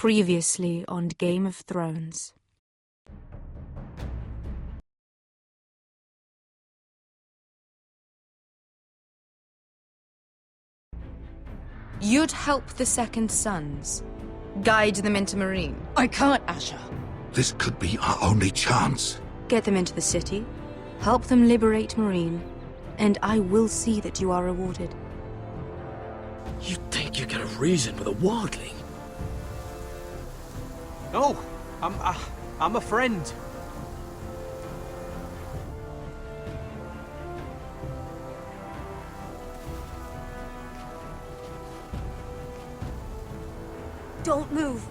Previously on Game of Thrones. You'd help the Second Sons. Guide them into Meereen. I can't, Asher. This could be our only chance. Get them into the city. Help them liberate Meereen. And I will see that you are rewarded. You think you can reason with a wildling? No, I'm a friend. Don't move.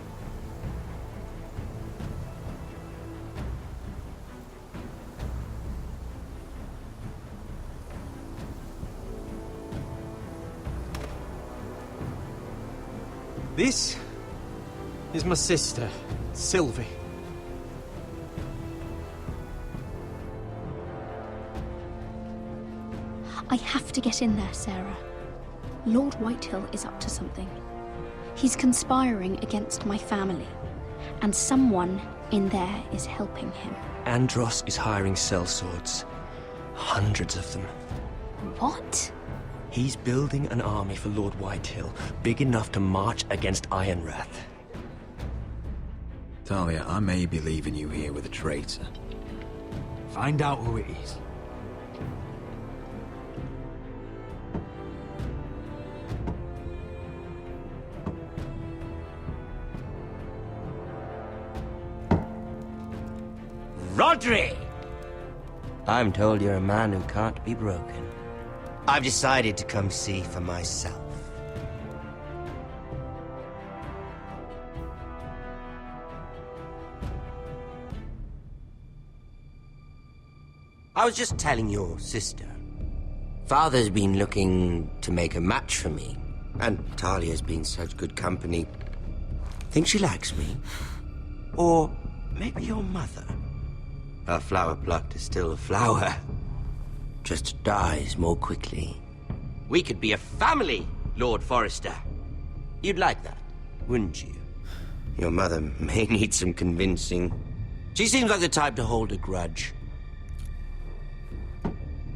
This is my sister, Sylvie. I have to get in there, Sarah. Lord Whitehill is up to something. He's conspiring against my family, and someone in there is helping him. Andros is hiring sellswords. Hundreds of them. What? He's building an army for Lord Whitehill, big enough to march against Ironrath. Talia, I may be leaving you here with a traitor. Find out who it is. Rodri! I'm told you're a man who can't be broken. I've decided to come see for myself. I was just telling your sister. Father's been looking to make a match for me, and Talia's been such good company. Think she likes me? Or maybe your mother? A flower plucked is still a flower. Just dies more quickly. We could be a family, Lord Forrester. You'd like that, wouldn't you? Your mother may need some convincing. She seems like the type to hold a grudge.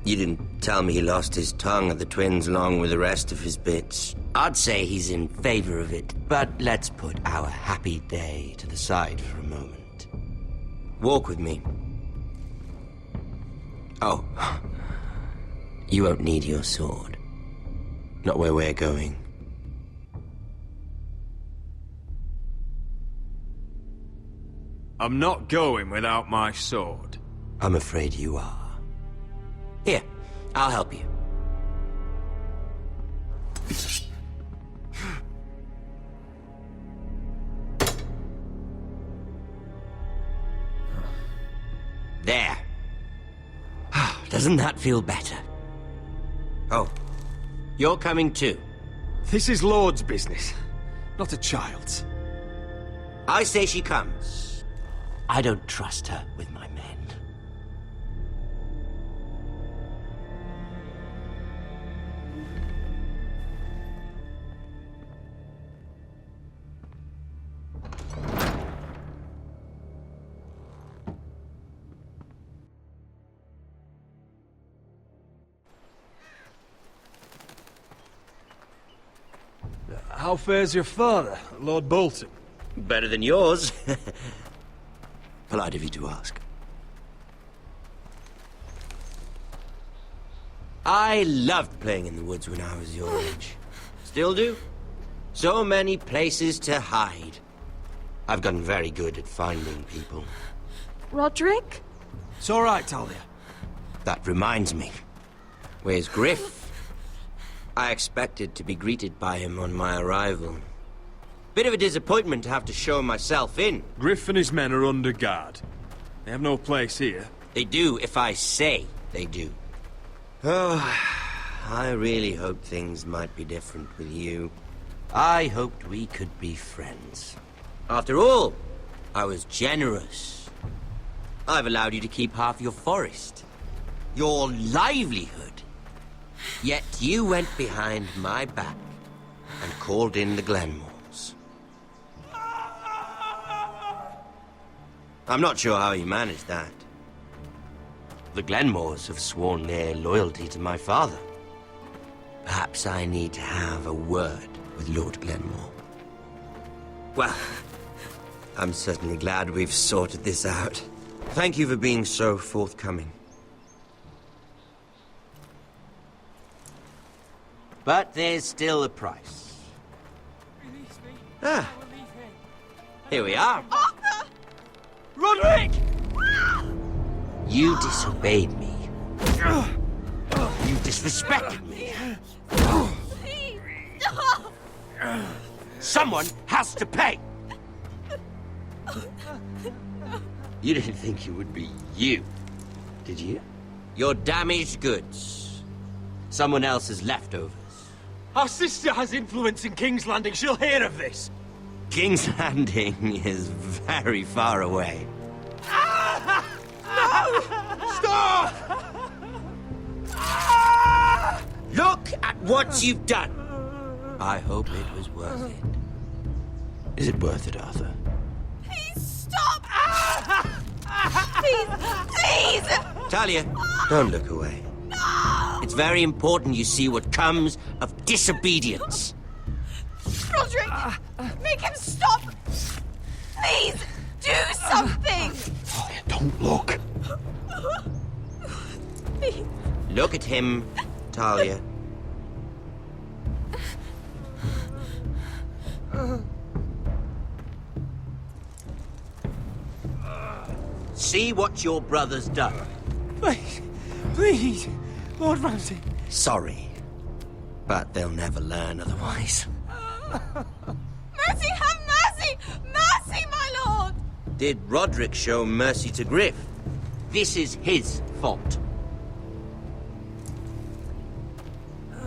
You didn't tell me he lost his tongue at the twins along with the rest of his bits. I'd say he's in favor of it, but let's put our happy day to the side for a moment. Walk with me. Oh. You won't need your sword. Not where we're going. I'm not going without my sword. I'm afraid you are. Here, I'll help you. There. Doesn't that feel better? Oh, you're coming too. This is Lord's business, not a child's. I say she comes. I don't trust her with my men. How fares your father, Lord Bolton? Better than yours. Polite of you to ask. I loved playing in the woods when I was your age. Still do. So many places to hide. I've gotten very good at finding people. Roderick? It's all right, Talia. That reminds me. Where's Griff? I expected to be greeted by him on my arrival. Bit of a disappointment to have to show myself in. Griff and his men are under guard. They have no place here. They do if I say they do. Oh, I really hoped things might be different with you. I hoped we could be friends. After all, I was generous. I've allowed you to keep half your forest. Your livelihood. Yet you went behind my back and called in the Glenmores. I'm not sure how he managed that. The Glenmores have sworn their loyalty to my father. Perhaps I need to have a word with Lord Glenmore. Well, I'm certainly glad we've sorted this out. Thank you for being so forthcoming. But there's still a price. Ah, here we are. Arthur! Roderick! You disobeyed me. You disrespected me. Please! Stop! Someone has to pay! You didn't think it would be you, did you? Your damaged goods. Someone else's leftovers. Our sister has influence in King's Landing. She'll hear of this. King's Landing is very far away. Stop! Look at what you've done! I hope it was worth it. Is it worth it, Arthur? Please stop! Please! Please! Talia, don't look away. No! It's very important you see what comes of disobedience. Roderick! Make him stop! Please! Do something! Talia, don't look. Please. Look at him, Talia. See what your brother's done. Please, please, Lord Ramsay. Sorry, but they'll never learn otherwise. Mercy, have mercy! Mercy, my lord! Did Roderick show mercy to Griff? This is his fault.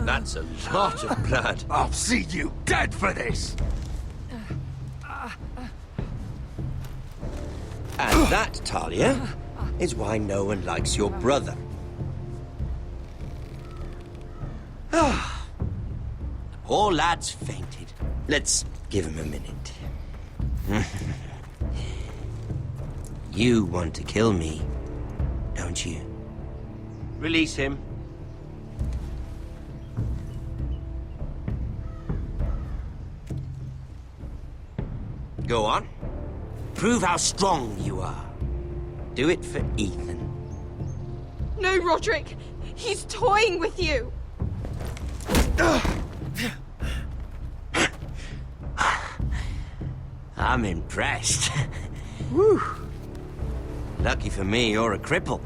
That's a lot of blood. I'll see you dead for this. And that, Talia, is why no one likes your brother. The poor lad's fainted. Let's give him a minute. You want to kill me, don't you? Release him. Go on. Prove how strong you are. Do it for Ethan. No, Roderick! He's toying with you! I'm impressed. Whew. Lucky for me, you're a cripple.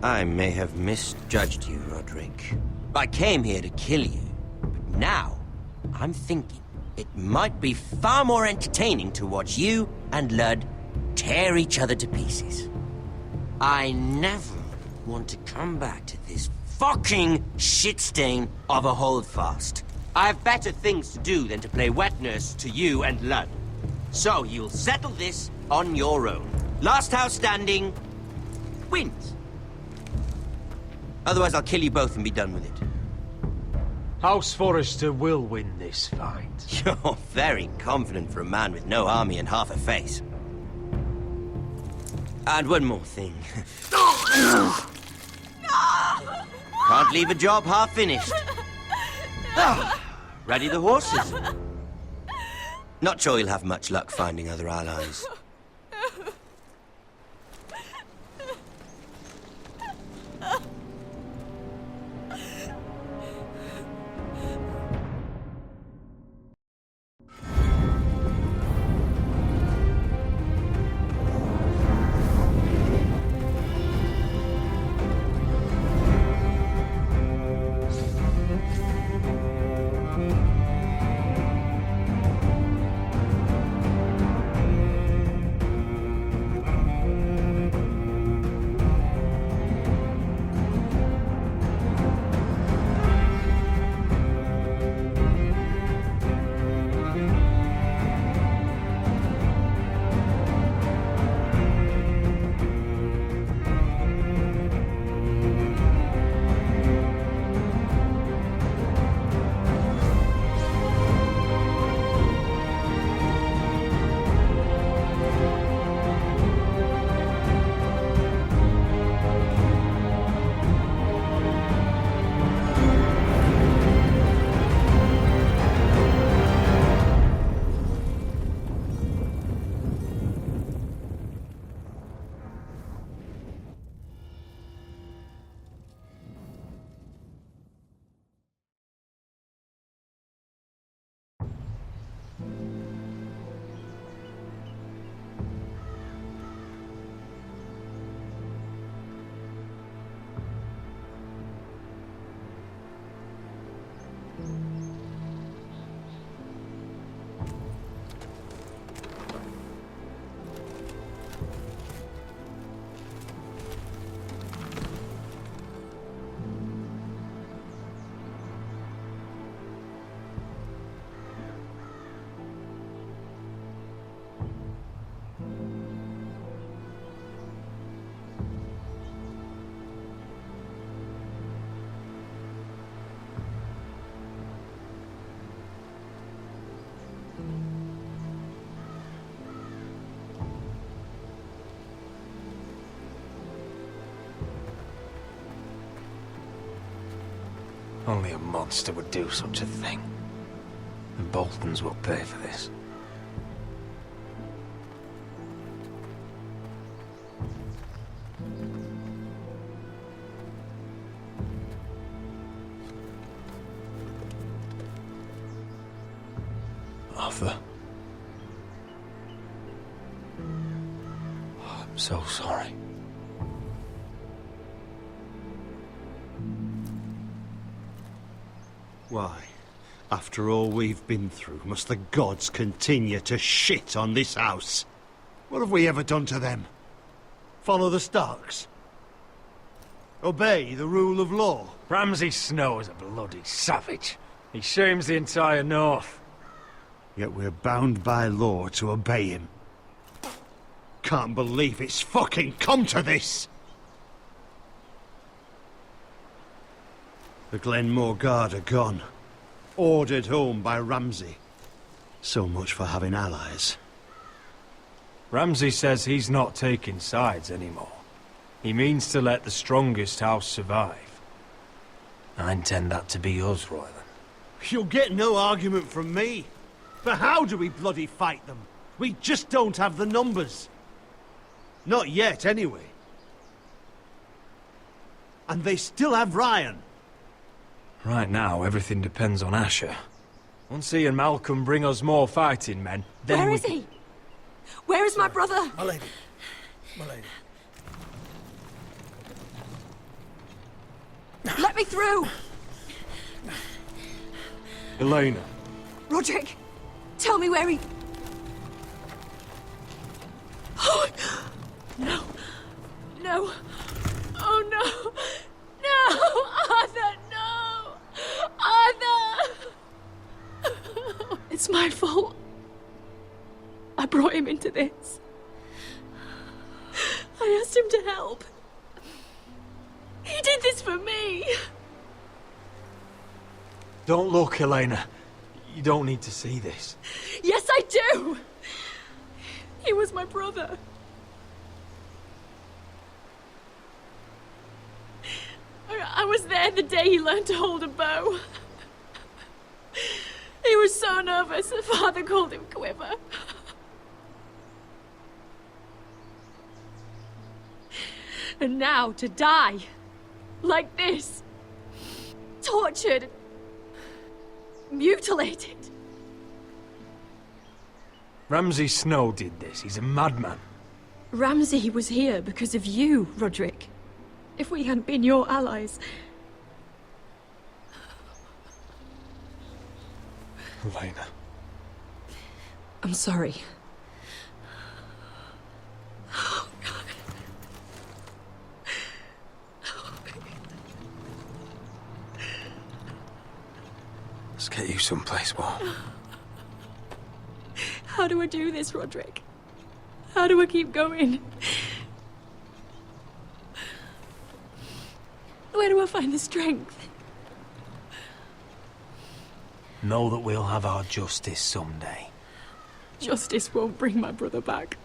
I may have misjudged you, Roderick. I came here to kill you, but now I'm thinking it might be far more entertaining to watch you and Ludd tear each other to pieces. I never want to come back to this fucking shit stain of a holdfast. I have better things to do than to play wet nurse to you and Ludd. So you'll settle this on your own. Last house standing wins. Otherwise, I'll kill you both and be done with it. House Forrester will win this fight. You're very confident for a man with no army and half a face. And one more thing. Can't leave a job half finished. Ready the horses? Not sure you'll have much luck finding other allies. Only a monster would do such a thing. The Boltons will pay for this. Arthur. I'm so sorry. Why, after all we've been through, must the gods continue to shit on this house? What have we ever done to them? Follow the Starks? Obey the rule of law? Ramsay Snow is a bloody savage. He shames the entire North. Yet we're bound by law to obey him. Can't believe it's fucking come to this! The Glenmore Guard are gone. Ordered home by Ramsay. So much for having allies. Ramsay says he's not taking sides anymore. He means to let the strongest house survive. I intend that to be us, Royland. You'll get no argument from me. But how do we bloody fight them? We just don't have the numbers. Not yet, anyway. And they still have Ryan. Right now, everything depends on Asher. Once he and Malcolm bring us more fighting men, then Where is he? Where is my brother? My lady. My lady. Let me through! Elena. Roderick, tell me where he... Oh, no. No. Oh, no. No! Arthur, no! Arthur! It's my fault. I brought him into this. I asked him to help. He did this for me. Don't look, Elena. You don't need to see this. Yes, I do! He was my brother. I was there the day he learned to hold a bow. He was so nervous, the father called him Quiver. And now to die, like this, tortured, mutilated. Ramsay Snow did this. He's a madman. Ramsay was here because of you, Roderick. If we hadn't been your allies... Elena. I'm sorry. Oh, God. Let's get you someplace warm. How do I do this, Roderick? How do I keep going? Where do I find the strength? Know that we'll have our justice someday. Justice won't bring my brother back.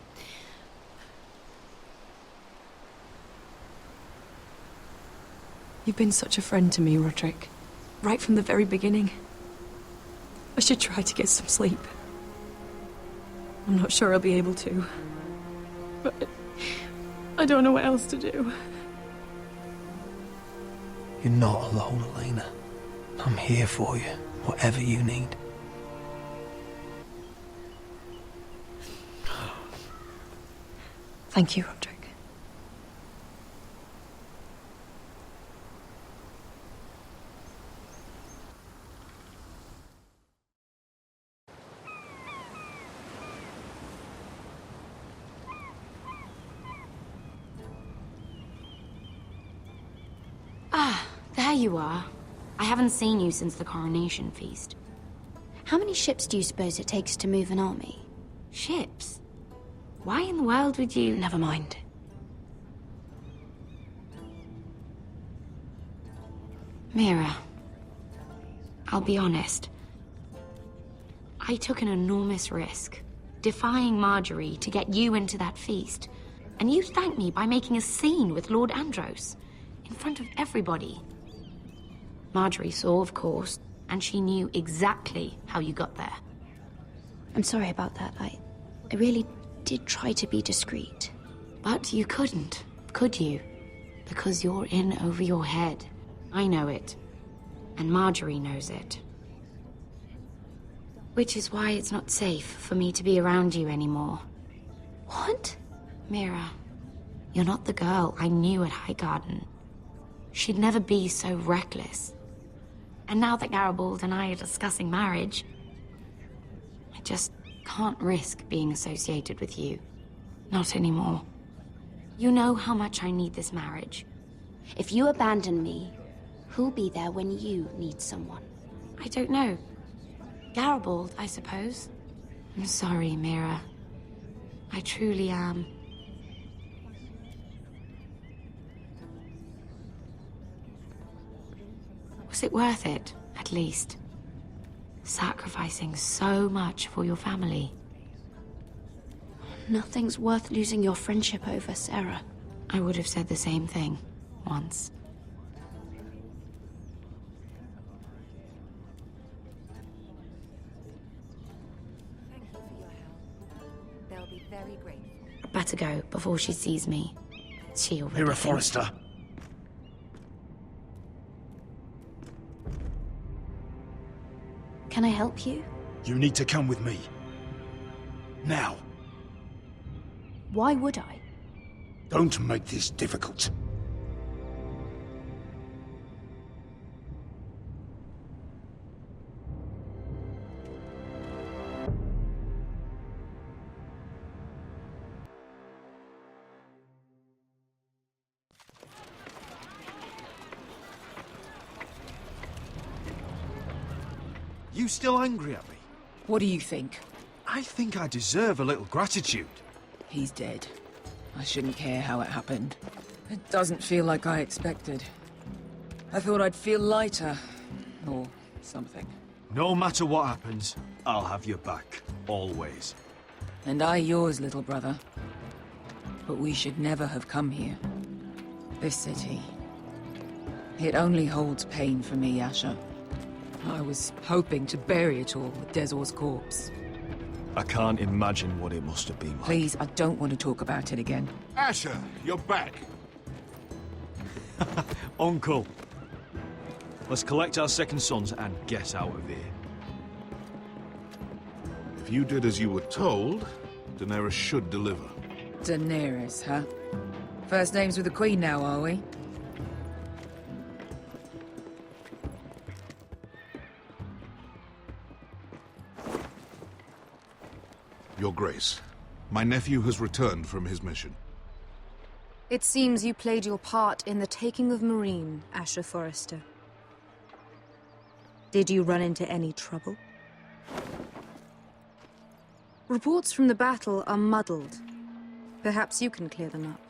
You've been such a friend to me, Roderick. Right from the very beginning. I should try to get some sleep. I'm not sure I'll be able to. But I don't know what else to do. You're not alone, Elena. I'm here for you, whatever you need. Thank you, Roderick. There you are. I haven't seen you since the coronation feast. How many ships do you suppose it takes to move an army? Ships? Why in the world would you... Never mind. Mira, I'll be honest. I took an enormous risk, defying Marjorie to get you into that feast. And you thanked me by making a scene with Lord Andros, in front of everybody. Marjorie saw, of course, and she knew exactly how you got there. I'm sorry about that. I really did try to be discreet. But you couldn't, could you? Because you're in over your head. I know it. And Marjorie knows it. Which is why it's not safe for me to be around you anymore. What? Mira, you're not the girl I knew at Highgarden. She'd never be so reckless. And now that Gared and I are discussing marriage, I just can't risk being associated with you. Not anymore. You know how much I need this marriage. If you abandon me, who'll be there when you need someone? I don't know. Gared, I suppose. I'm sorry, Mira. I truly am. Was it worth it, at least? Sacrificing so much for your family. Nothing's worth losing your friendship over, Sarah. I would have said the same thing, once. Thank you for your help. They'll be very grateful. I'd better go before she sees me. She already Mira thinks- Forrester. Can I help you? You need to come with me. Now. Why would I? Don't make this difficult. You still angry at me? What do you think? I think I deserve a little gratitude. He's dead. I shouldn't care how it happened. It doesn't feel like I expected. I thought I'd feel lighter. Or something. No matter what happens, I'll have your back. Always. And I yours, little brother. But we should never have come here. This city. It only holds pain for me, Asher. I was hoping to bury it all with Dezor's corpse. I can't imagine what it must have been like. Please, I don't want to talk about it again. Asher, you're back. Uncle. Let's collect our second sons and get out of here. If you did as you were told, Daenerys should deliver. Daenerys, huh? First names with the Queen now, are we? Your Grace, my nephew has returned from his mission. It seems you played your part in the taking of Meereen, Asher Forrester. Did you run into any trouble? Reports from the battle are muddled. Perhaps you can clear them up.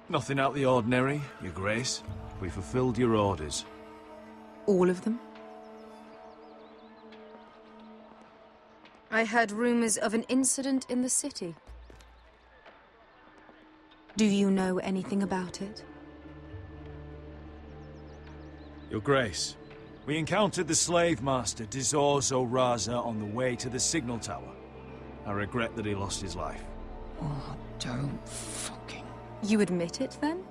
Nothing out of the ordinary, Your Grace. We fulfilled your orders. All of them? I heard rumors of an incident in the city. Do you know anything about it? Your Grace, we encountered the slave master, Dezor Zoraza, on the way to the signal tower. I regret that he lost his life. Oh, don't fucking... You admit it, then?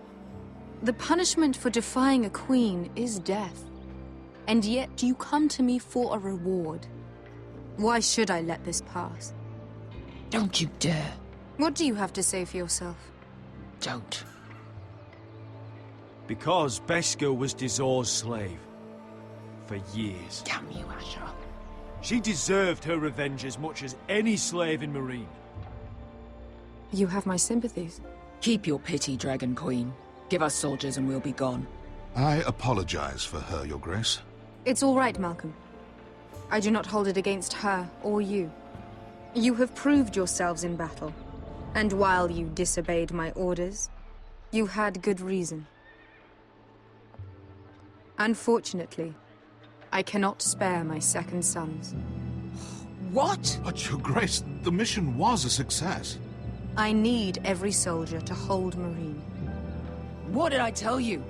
The punishment for defying a queen is death. And yet you come to me for a reward. Why should I let this pass? Don't you dare. What do you have to say for yourself? Don't. Because Beskha was Dezor's slave. For years. Damn you, Asher. She deserved her revenge as much as any slave in Meereen. You have my sympathies. Keep your pity, Dragon Queen. Give us soldiers and we'll be gone. I apologize for her, Your Grace. It's all right, Malcolm. I do not hold it against her or you. You have proved yourselves in battle. And while you disobeyed my orders, you had good reason. Unfortunately, I cannot spare my second sons. What? But, Your Grace, the mission was a success. I need every soldier to hold Meereen. What did I tell you?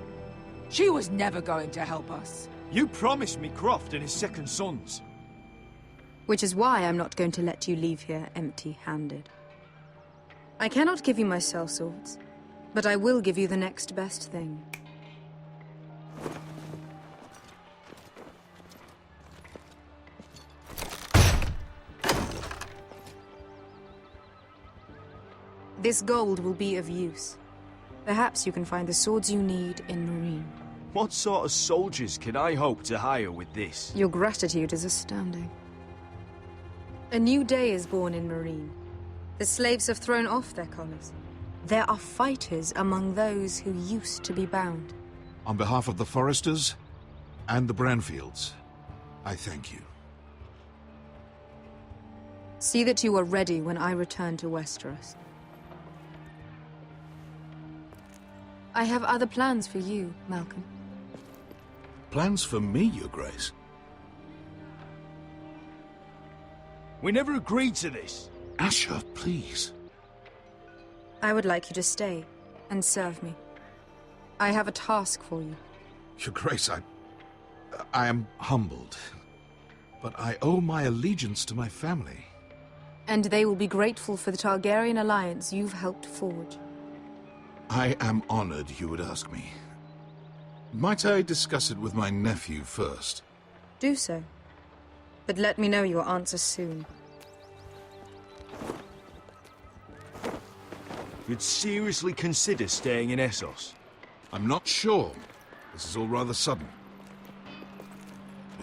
She was never going to help us. You promised me Croft and his second sons. Which is why I'm not going to let you leave here empty-handed. I cannot give you my sellswords, but I will give you the next best thing. This gold will be of use. Perhaps you can find the swords you need in Meereen. What sort of soldiers can I hope to hire with this? Your gratitude is astounding. A new day is born in Meereen. The slaves have thrown off their collars. There are fighters among those who used to be bound. On behalf of the Foresters and the Branfields, I thank you. See that you are ready when I return to Westeros. I have other plans for you, Malcolm. Plans for me, Your Grace? We never agreed to this. Asher, please. I would like you to stay and serve me. I have a task for you. Your Grace, I am humbled, but I owe my allegiance to my family. And they will be grateful for the Targaryen alliance you've helped forge. I am honored you would ask me. Might I discuss it with my nephew first? Do so. But let me know your answer soon. You'd seriously consider staying in Essos? I'm not sure. This is all rather sudden.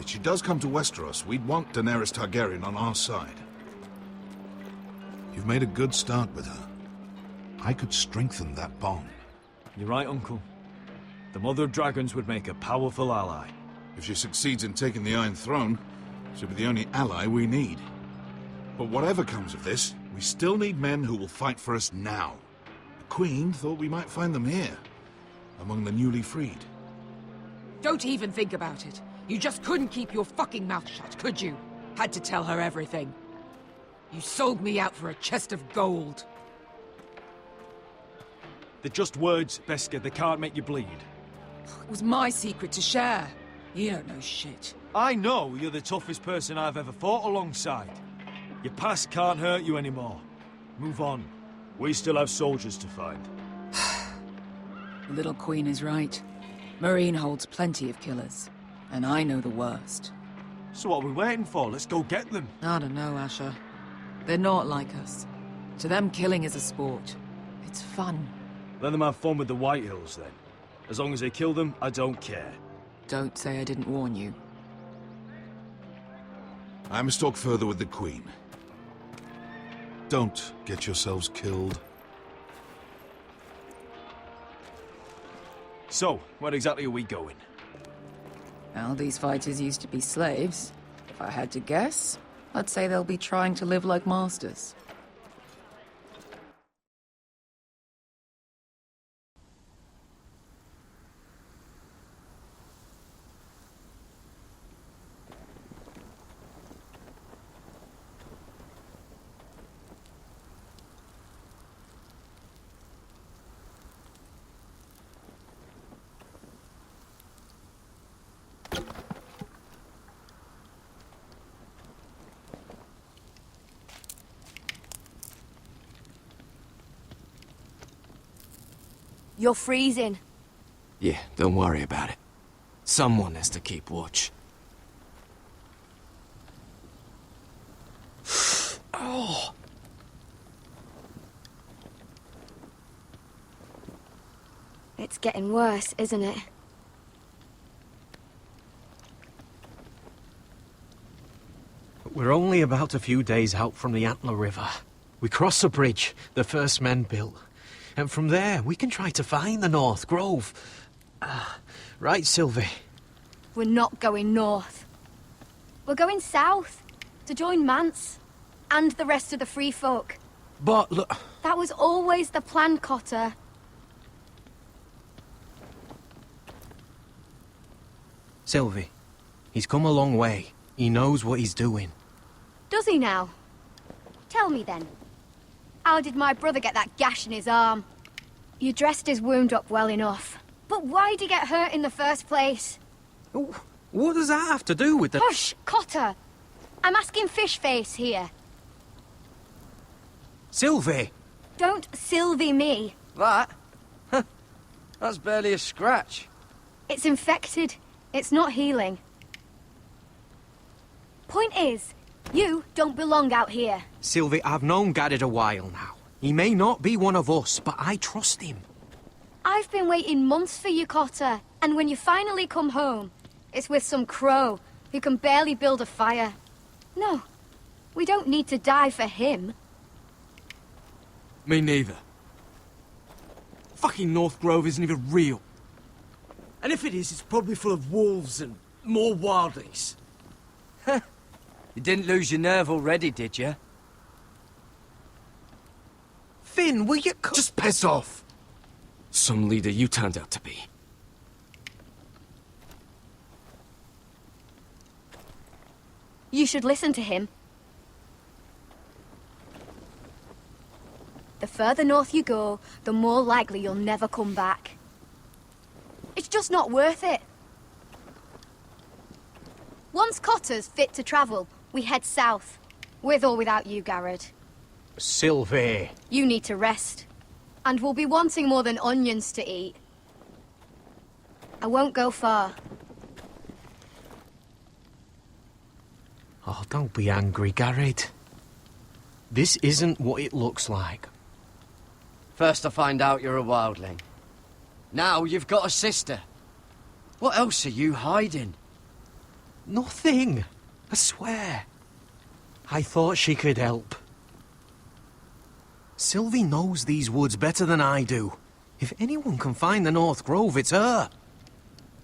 If she does come to Westeros, we'd want Daenerys Targaryen on our side. You've made a good start with her. I could strengthen that bond. You're right, Uncle. The Mother of Dragons would make a powerful ally. If she succeeds in taking the Iron Throne, she'll be the only ally we need. But whatever comes of this, we still need men who will fight for us now. The Queen thought we might find them here, among the newly freed. Don't even think about it. You just couldn't keep your fucking mouth shut, could you? Had to tell her everything. You sold me out for a chest of gold. They're just words, Beskha. They can't make you bleed. It was my secret to share. You don't know shit. I know you're the toughest person I've ever fought alongside. Your past can't hurt you anymore. Move on. We still have soldiers to find. The little queen is right. Meereen holds plenty of killers. And I know the worst. So what are we waiting for? Let's go get them. I don't know, Asher. They're not like us. To them, killing is a sport. It's fun. Let them have fun with the Whitehills, then. As long as they kill them, I don't care. Don't say I didn't warn you. I must talk further with the Queen. Don't get yourselves killed. So, where exactly are we going? Well, these fighters used to be slaves. If I had to guess, I'd say they'll be trying to live like masters. You're freezing. Yeah, don't worry about it. Someone has to keep watch. Oh! It's getting worse, isn't it? We're only about a few days out from the Antler River. We cross a bridge the first men built. And from there, we can try to find the North Grove. Right, Sylvie? We're not going north. We're going south, to join Mance, and the rest of the Free Folk. But look... That was always the plan, Cotter. Sylvie, he's come a long way. He knows what he's doing. Does he now? Tell me then. How did my brother get that gash in his arm? You dressed his wound up well enough. But why'd he get hurt in the first place? What does that have to do with the... Hush, Cotter! I'm asking Fishface here. Sylvie! Don't Sylvie me. That? That's barely a scratch. It's infected. It's not healing. Point is, you don't belong out here. Sylvie, I've known Gared a while now. He may not be one of us, but I trust him. I've been waiting months for you, Cotter. And when you finally come home, it's with some crow who can barely build a fire. No, we don't need to die for him. Me neither. Fucking North Grove isn't even real. And if it is, it's probably full of wolves and more wildlings. You didn't lose your nerve already, did you? Finn, will you... Just piss off! Some leader you turned out to be. You should listen to him. The further north you go, the more likely you'll never come back. It's just not worth it. Once Cotter's fit to travel, we head south. With or without you, Gared. Sylvie. You need to rest. And we'll be wanting more than onions to eat. I won't go far. Oh, don't be angry, Gared. This isn't what it looks like. First I find out you're a wildling. Now you've got a sister. What else are you hiding? Nothing. I swear. I thought she could help. Sylvie knows these woods better than I do. If anyone can find the North Grove, it's her.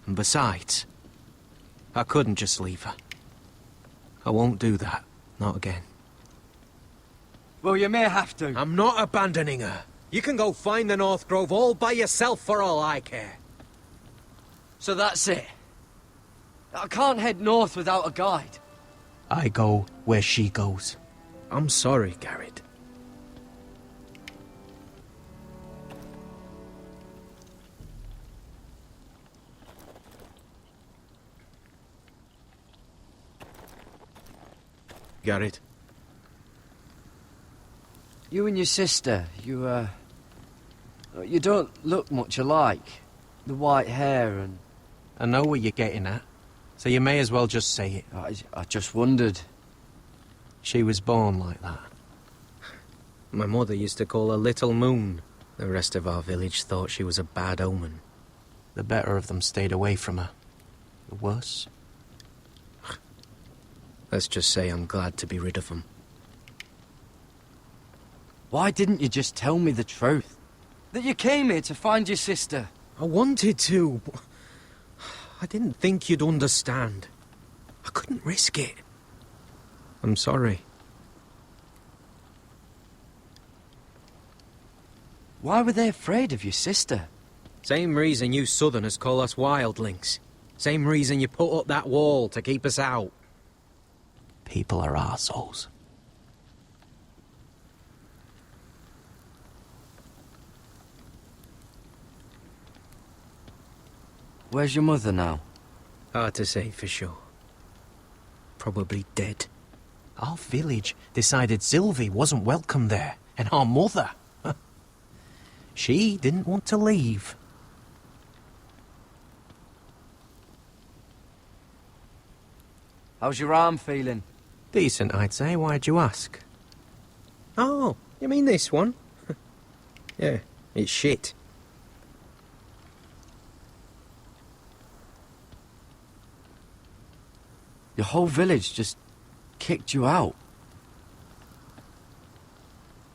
And besides, I couldn't just leave her. I won't do that. Not again. Well, you may have to. I'm not abandoning her. You can go find the North Grove all by yourself for all I care. So that's it. I can't head north without a guide. I go where she goes. I'm sorry, Gared. Gared. You and your sister, you don't look much alike. The white hair and... I know what you're getting at, so you may as well just say it. I just wondered. She was born like that. My mother used to call her Little Moon. The rest of our village thought she was a bad omen. The better of them stayed away from her. The worse... Let's just say I'm glad to be rid of them. Why didn't you just tell me the truth? That you came here to find your sister? I wanted to, but I didn't think you'd understand. I couldn't risk it. I'm sorry. Why were they afraid of your sister? Same reason you Southerners call us wildlings. Same reason you put up that wall to keep us out. People are arseholes. Where's your mother now? Hard to say for sure. Probably dead. Our village decided Sylvie wasn't welcome there, and our mother... she didn't want to leave. How's your arm feeling? Decent, I'd say. Why'd you ask? Oh, you mean this one? Yeah, it's shit. Your whole village just kicked you out.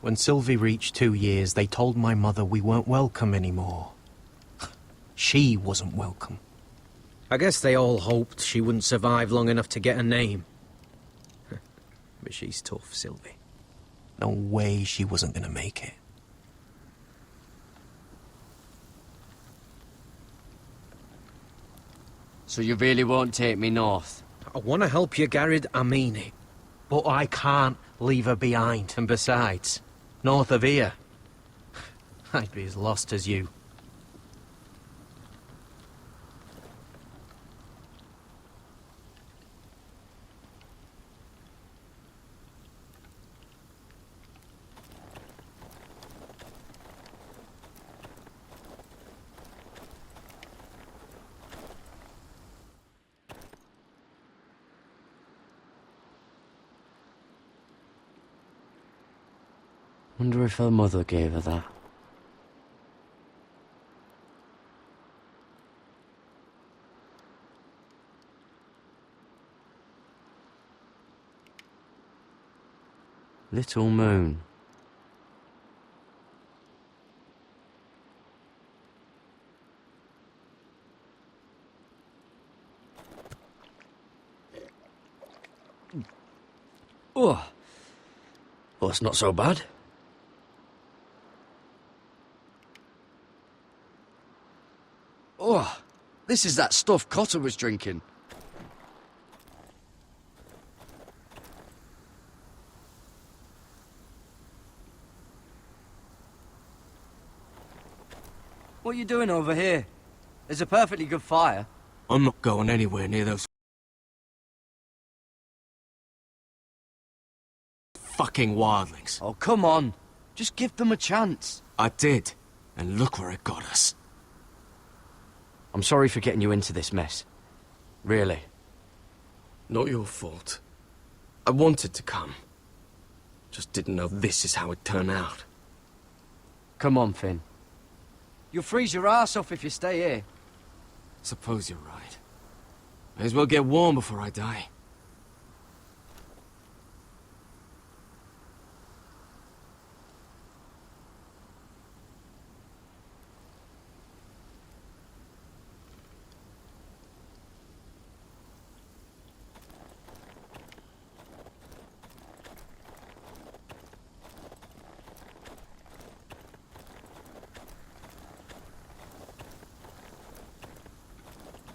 When Sylvie reached 2 years, they told my mother we weren't welcome anymore. She wasn't welcome. I guess they all hoped she wouldn't survive long enough to get a name. But she's tough, Sylvie. No way she wasn't gonna make it. So you really won't take me north? I want to help you, Gared, I mean it. But I can't leave her behind. And besides, north of here, I'd be as lost as you. Wonder if her mother gave her that. Little moon. Oh, well, it's not so bad. Oh, this is that stuff Cotter was drinking. What are you doing over here? There's a perfectly good fire. I'm not going anywhere near those fucking wildlings. Oh, come on. Just give them a chance. I did, and look where it got us. I'm sorry for getting you into this mess. Really. Not your fault. I wanted to come. Just didn't know this is how it'd turn out. Come on, Finn. You'll freeze your ass off if you stay here. Suppose you're right. May as well get warm before I die.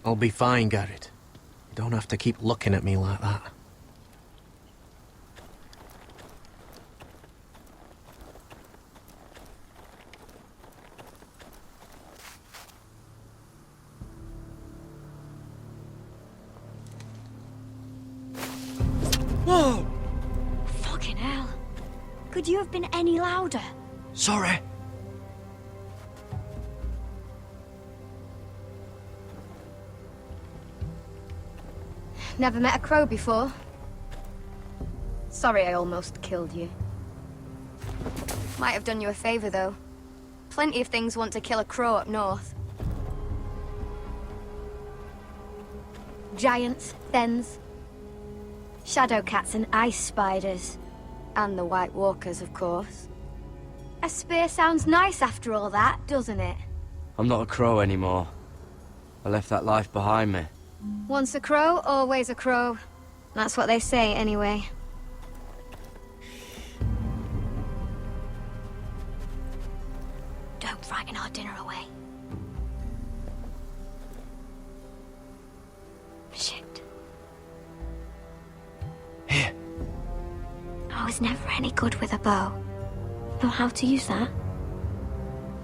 I'll be fine, Gared. You don't have to keep looking at me like that. Whoa! Fucking hell. Could you have been any louder? Sorry. Never met a crow before. Sorry I almost killed you. Might have done you a favor, though. Plenty of things want to kill a crow up north. Giants, thens, shadow cats and ice spiders. And the White Walkers, of course. A spear sounds nice after all that, doesn't it? I'm not a crow anymore. I left that life behind me. Once a crow, always a crow. That's what they say, anyway. Don't frighten our dinner away. Shit. Here. I was never any good with a bow. Know how to use that?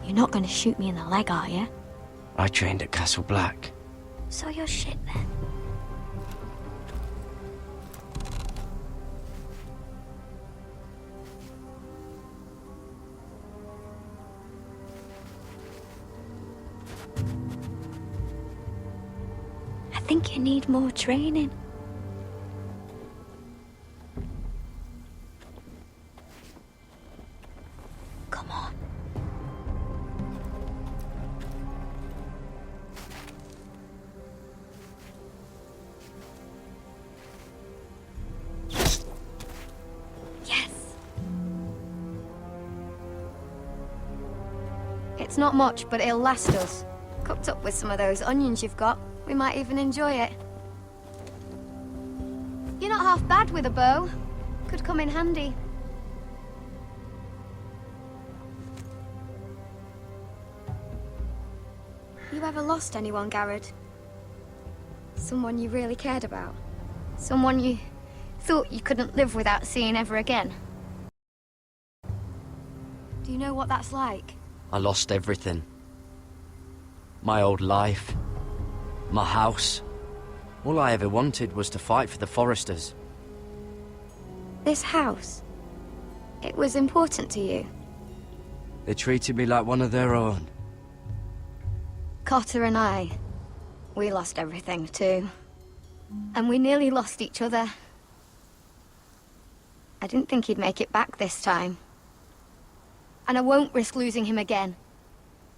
You're not going to shoot me in the leg, are you? I trained at Castle Black. So you're shit then. I think you need more training. Come on. It's not much, but it'll last us. Cooked up with some of those onions you've got, we might even enjoy it. You're not half bad with a bow. Could come in handy. You ever lost anyone, Gared? Someone you really cared about? Someone you thought you couldn't live without seeing ever again? Do you know what that's like? I lost everything. My old life. My house. All I ever wanted was to fight for the Foresters. This house, it was important to you. They treated me like one of their own. Cotter and I, we lost everything too. And we nearly lost each other. I didn't think he'd make it back this time. and I won't risk losing him again.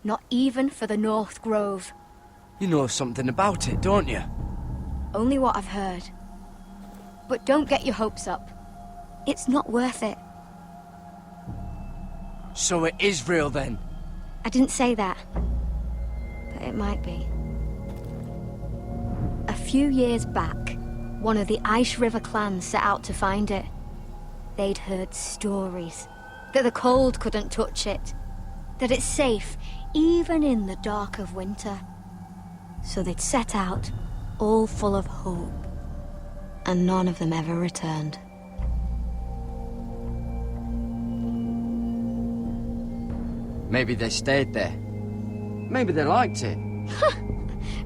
Not even for the North Grove. You know something about it, don't you? Only what I've heard. But don't get your hopes up. It's not worth it. So it is real then? I didn't say that. But it might be. A few years back, one of the Ice River clans set out to find it. They'd heard stories. That the cold couldn't touch it. That it's safe, even in the dark of winter. So they'd set out, all full of hope. And none of them ever returned. Maybe they stayed there. Maybe they liked it.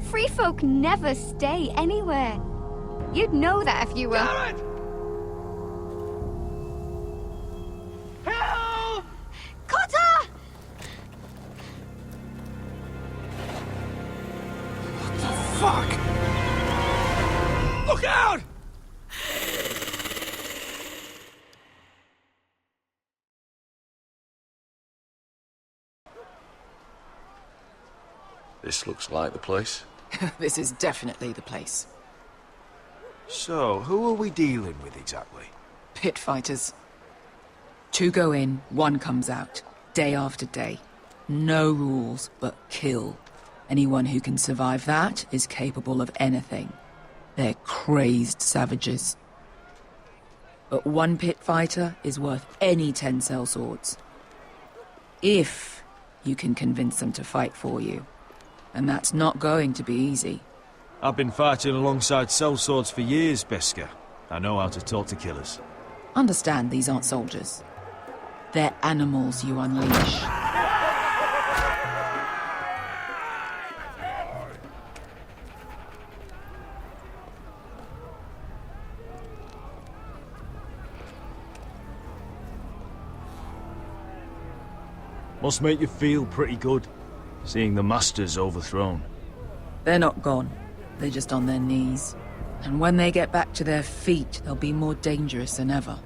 Free folk never stay anywhere. You'd know that if you were... Gared! Help! Cotter! What the fuck? Look out! This looks like the place. This is definitely the place. So, who are we dealing with exactly? Pit fighters. 2 go in, 1 comes out. Day after day. No rules, but kill. Anyone who can survive that is capable of anything. They're crazed savages. But 1 pit fighter is worth any 10 sellswords. If you can convince them to fight for you. And that's not going to be easy. I've been fighting alongside sellswords for years, Beskar. I know how to talk to killers. Understand these aren't soldiers. They're animals you unleash. Must make you feel pretty good, seeing the Masters overthrown. They're not gone. They're just on their knees. And when they get back to their feet, they'll be more dangerous than ever.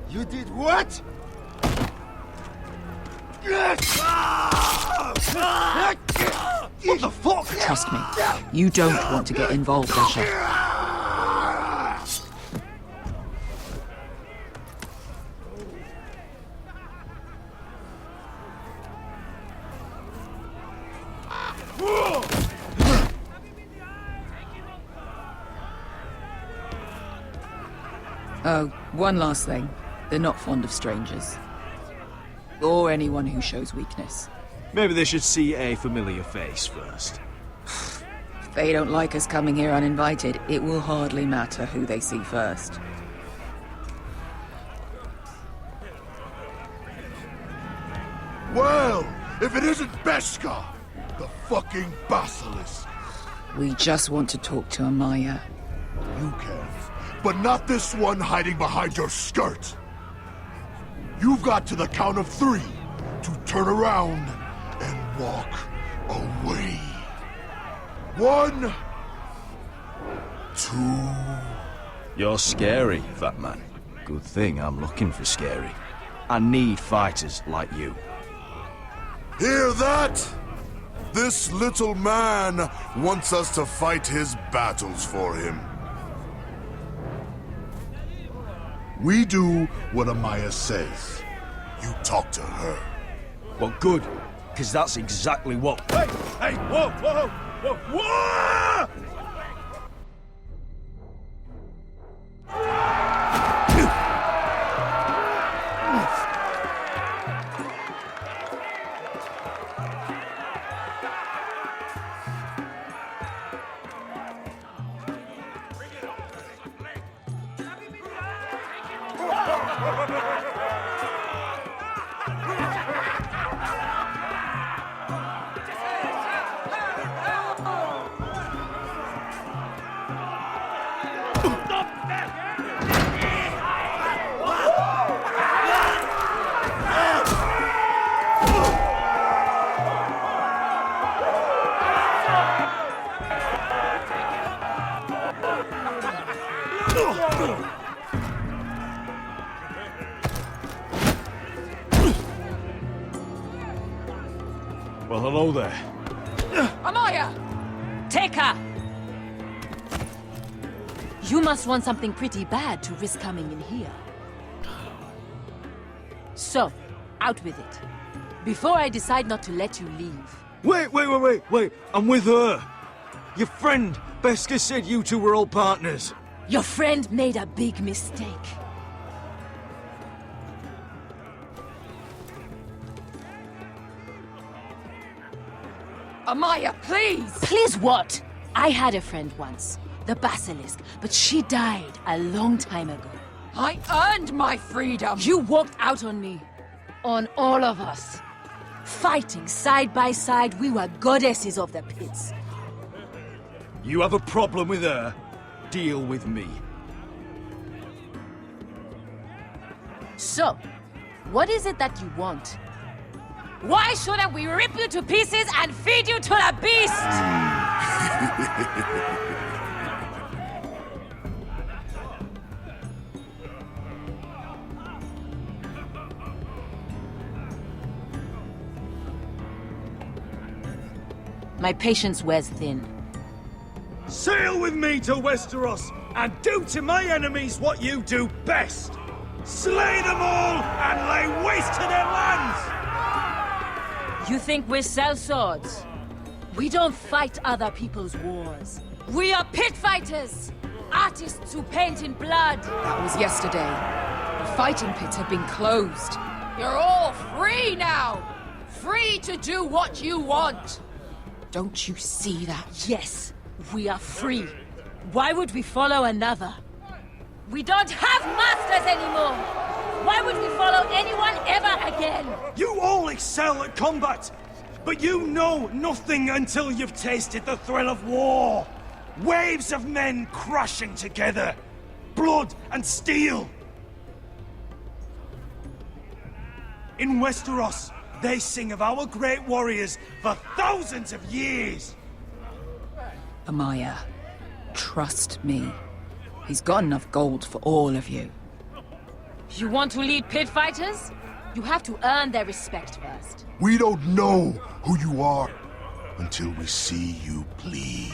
You did what? What the fuck? Trust me, you don't want to get involved, Asher. Oh, one last thing. They're not fond of strangers. Or anyone who shows weakness. Maybe they should see a familiar face first. If they don't like us coming here uninvited, it will hardly matter who they see first. Well, if it isn't Beskar, the fucking basilisk. We just want to talk to Amaya. You can, but not this one hiding behind your skirt. You've got to the count of 3 to turn around and walk away. 1, 2... You're scary, fat man. Good thing I'm looking for scary. I need fighters like you. Hear that? This little man wants us to fight his battles for him. We do what Amaya says. You talk to her. Well, good, because that's exactly what... Hey, whoa, whoa, whoa, whoa! Well, hello there. Amaya! Take her! You must want something pretty bad to risk coming in here. So, out with it. Before I decide not to let you leave. Wait! I'm with her. Your friend, Beskar, said you two were old partners. Your friend made a big mistake. Amaya, please! Please what? I had a friend once, the Basilisk, but she died a long time ago. I earned my freedom! You walked out on me. On all of us. Fighting side by side, we were goddesses of the pits. You have a problem with her? Deal with me. So, what is it that you want? Why shouldn't we rip you to pieces and feed you to the beast? My patience wears thin. Sail with me to Westeros and do to my enemies what you do best. Slay them all and lay waste to their lands! You think we sell swords? We don't fight other people's wars. We are pit fighters! Artists who paint in blood! That was yesterday. The fighting pits have been closed. You're all free now! Free to do what you want! Don't you see that? Yes, we are free. Why would we follow another? We don't have masters anymore! Why would we follow anyone ever again? You all excel at combat, but you know nothing until you've tasted the thrill of war. Waves of men crashing together. Blood and steel. In Westeros, they sing of our great warriors for thousands of years. Amaya, trust me. He's got enough gold for all of you. You want to lead pit fighters? You have to earn their respect first. We don't know who you are until we see you bleed.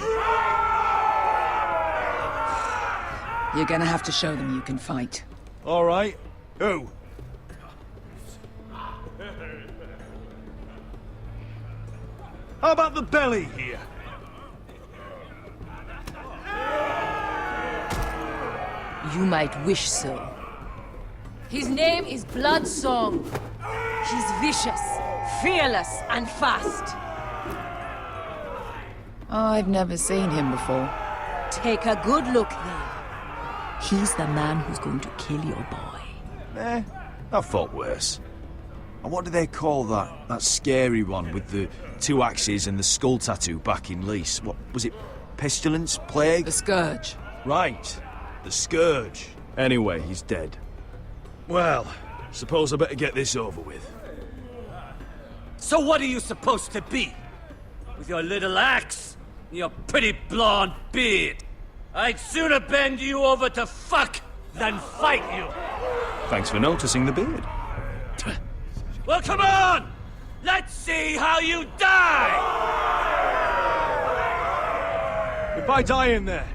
You're gonna have to show them you can fight. All right. Who? How about the belly here? You might wish so. His name is Bloodsong. He's vicious, fearless, and fast. I've never seen him before. Take a good look then. He's the man who's going to kill your boy. I thought worse. And what do they call that scary one with the 2 axes and the skull tattoo back in Lys? What was it? Pestilence? Plague? The Scourge. Right. The Scourge. Anyway, he's dead. Well, suppose I better get this over with. So what are you supposed to be? With your little axe and your pretty blonde beard? I'd sooner bend you over to fuck than fight you. Thanks for noticing the beard. Well, come on! Let's see how you die! If I die in there...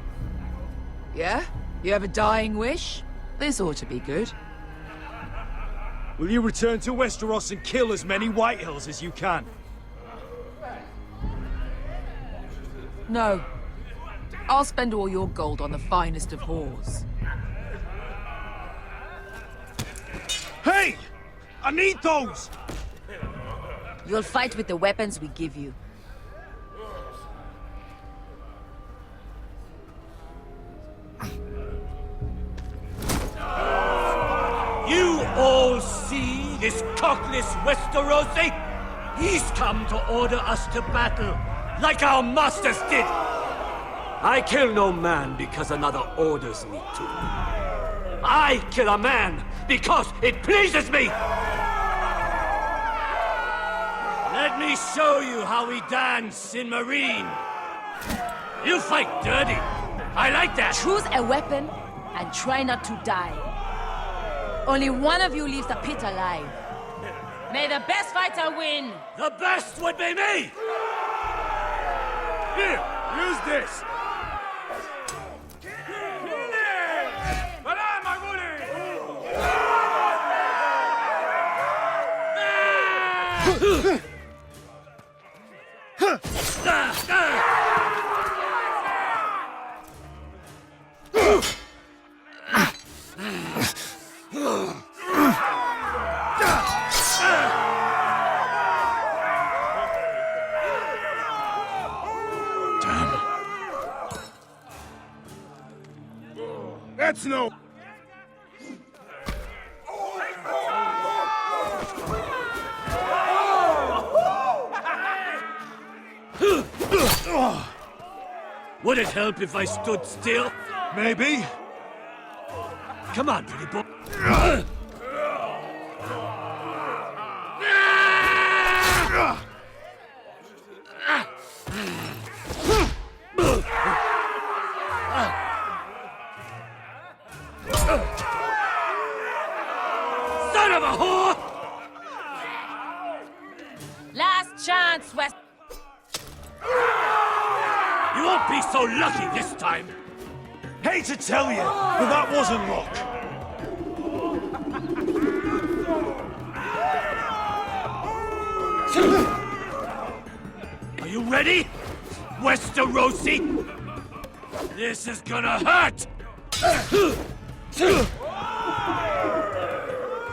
Yeah? You have a dying wish? This ought to be good. Will you return to Westeros and kill as many Whitehills as you can? No. I'll spend all your gold on the finest of whores. Hey! I need those! You'll fight with the weapons we give you. You all see this cockless Westerosi? He's come to order us to battle, like our masters did. I kill no man because another orders me to. I kill a man because it pleases me! Let me show you how we dance in Meereen. You fight dirty. I like that. Choose a weapon and try not to die. Only one of you leaves the pit alive. May the best fighter win! The best would be me! Here, use this! That's no... Would it help if I stood still? Maybe. Come on, pretty boy. Son of a whore! Last chance, West. You won't be so lucky this time. Hate to tell you, but that wasn't luck. Are you ready, Westerosi? This is gonna hurt!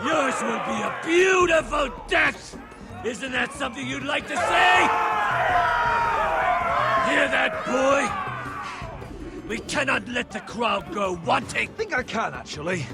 Yours will be a beautiful death! Isn't that something you'd like to say? Hear that, boy? We cannot let the crowd go wanting. I think I can, actually.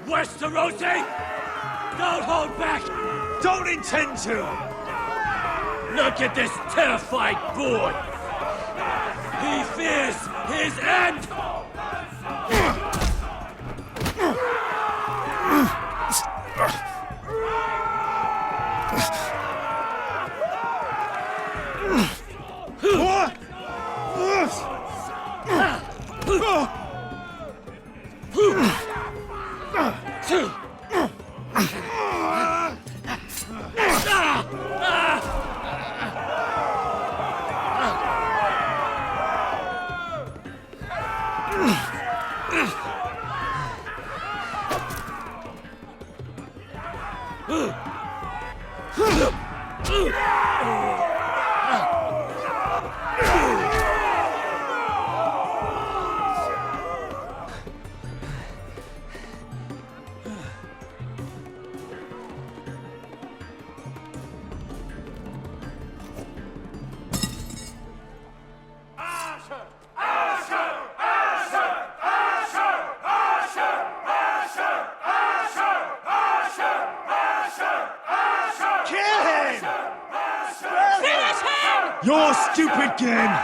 Westerosi! Don't hold back! Don't intend to! Look at this terrified boy! He fears his end! Your stupid game!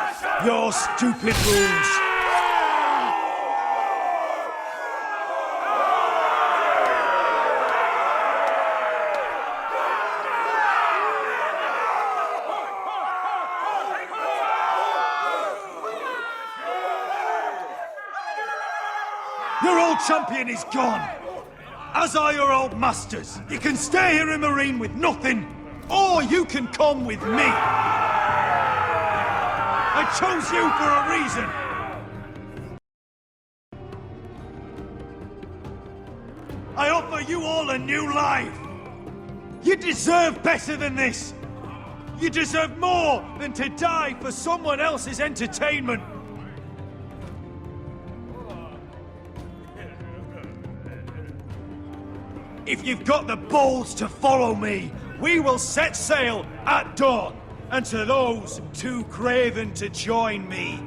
Your stupid rules! Your old champion is gone! As are your old masters! You can stay here in Meereen with nothing, or you can come with me! I chose you for a reason! I offer you all a new life! You deserve better than this! You deserve more than to die for someone else's entertainment! If you've got the balls to follow me, we will set sail at dawn! And to those too craven to join me,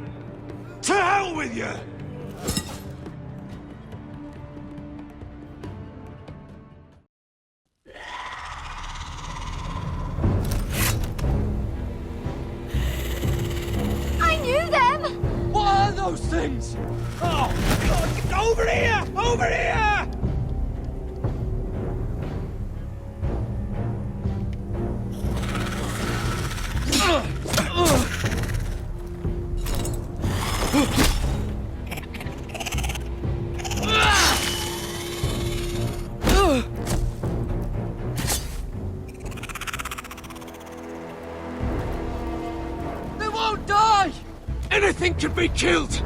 to hell with you! those things! Oh, God, over here! Over here! They won't die! Anything can be killed!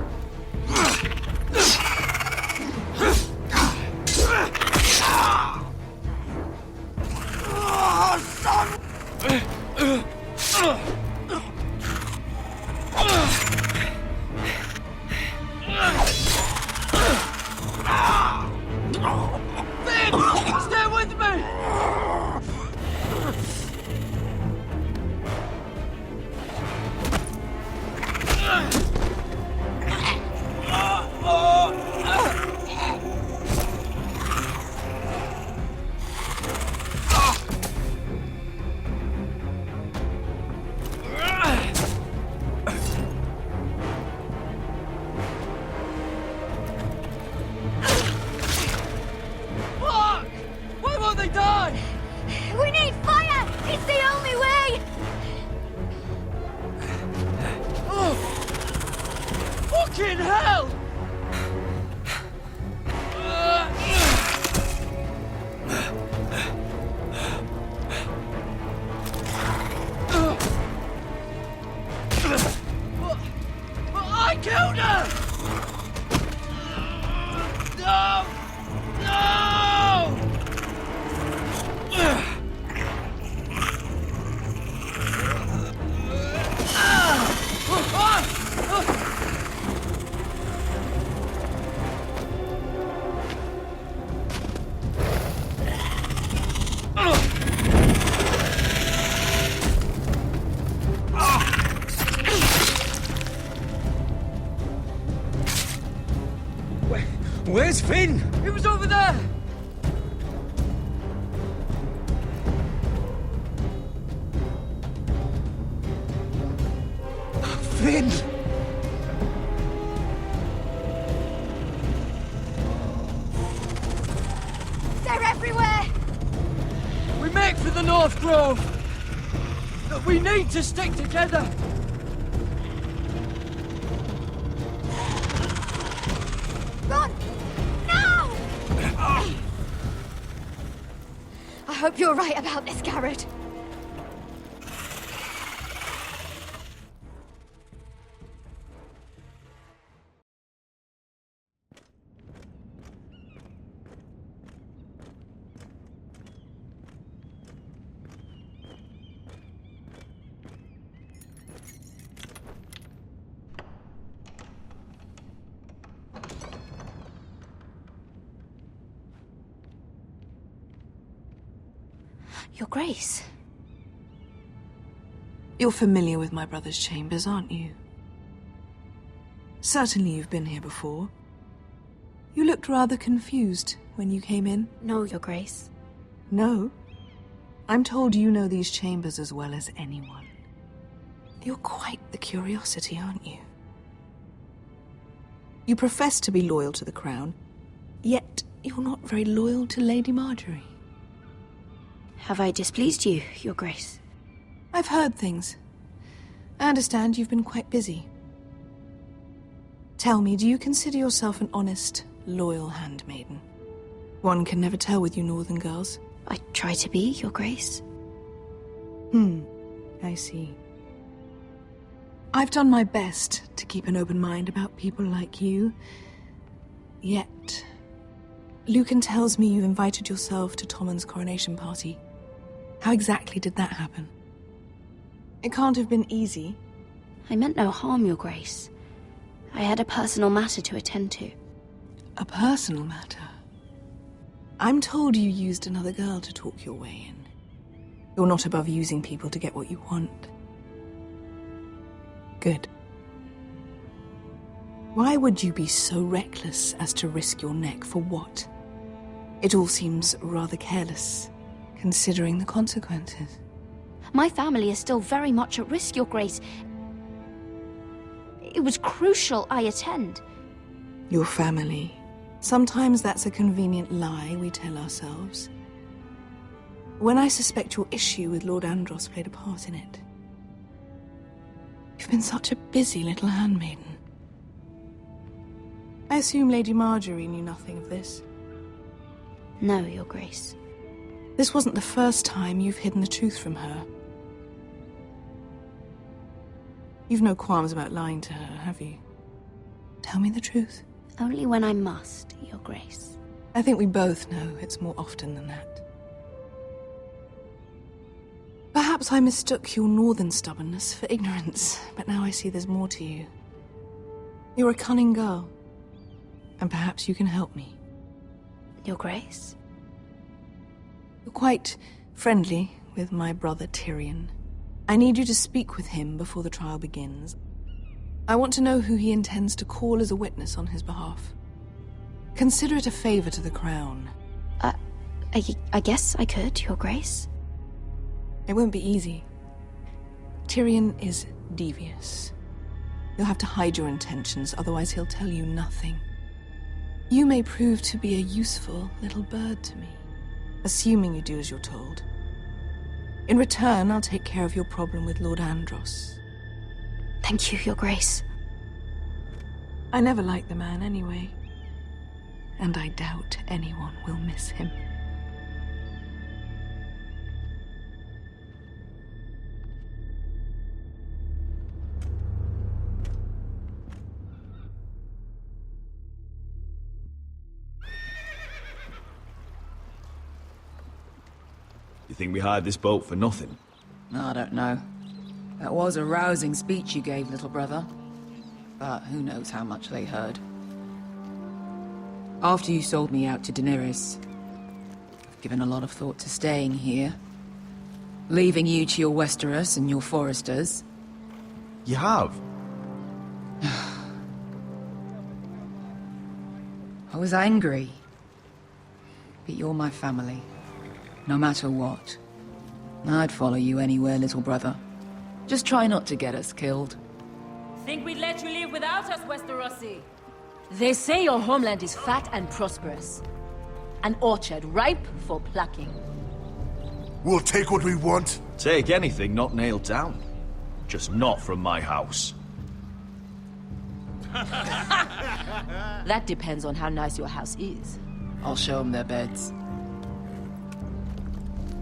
Stay with me! Fuck! Why won't they die? We need fire! It's the only way! Oh! Fucking hell! I killed her! No! No! Where's Finn? He was over there! Finn! They're everywhere! We make for the North Grove! But we need to stick together! Run! Now! I hope you're right about this, Gared. Your Grace. You're familiar with my brother's chambers, aren't you? Certainly you've been here before. You looked rather confused when you came in. No, Your Grace. No? I'm told you know these chambers as well as anyone. You're quite the curiosity, aren't you? You profess to be loyal to the crown, yet you're not very loyal to Lady Marjorie. Have I displeased you, Your Grace? I've heard things. I understand you've been quite busy. Tell me, do you consider yourself an honest, loyal handmaiden? One can never tell with you northern girls. I try to be, Your Grace. I see. I've done my best to keep an open mind about people like you. Yet, Lucan tells me you invited yourself to Tommen's coronation party. How exactly did that happen? It can't have been easy. I meant no harm, Your Grace. I had a personal matter to attend to. A personal matter? I'm told you used another girl to talk your way in. You're not above using people to get what you want. Good. Why would you be so reckless as to risk your neck for what? It all seems rather careless, considering the consequences. My family is still very much at risk, Your Grace. It was crucial I attend. Your family. Sometimes that's a convenient lie we tell ourselves. When I suspect your issue with Lord Andros played a part in it. You've been such a busy little handmaiden. I assume Lady Marjorie knew nothing of this. No, Your Grace. This wasn't the first time you've hidden the truth from her. You've no qualms about lying to her, have you? Tell me the truth. Only when I must, Your Grace. I think we both know it's more often than that. Perhaps I mistook your northern stubbornness for ignorance, but now I see there's more to you. You're a cunning girl, and perhaps you can help me. Your Grace? You're quite friendly with my brother Tyrion. I need you to speak with him before the trial begins. I want to know who he intends to call as a witness on his behalf. Consider it a favor to the crown. I guess I could, Your Grace. It won't be easy. Tyrion is devious. You'll have to hide your intentions, otherwise he'll tell you nothing. You may prove to be a useful little bird to me, assuming you do as you're told. In return, I'll take care of your problem with Lord Andros. Thank you, Your Grace. I never liked the man anyway, and I doubt anyone will miss him. You think we hired this boat for nothing? I don't know. That was a rousing speech you gave, little brother. But who knows how much they heard. After you sold me out to Daenerys, I've given a lot of thought to staying here. Leaving you to your Westeros and your Foresters. You have? I was angry. But you're my family. No matter what. I'd follow you anywhere, little brother. Just try not to get us killed. Think we'd let you live without us, Westerosi? They say your homeland is fat and prosperous. An orchard ripe for plucking. We'll take what we want. Take anything not nailed down. Just not from my house. That depends on how nice your house is. I'll show them their beds.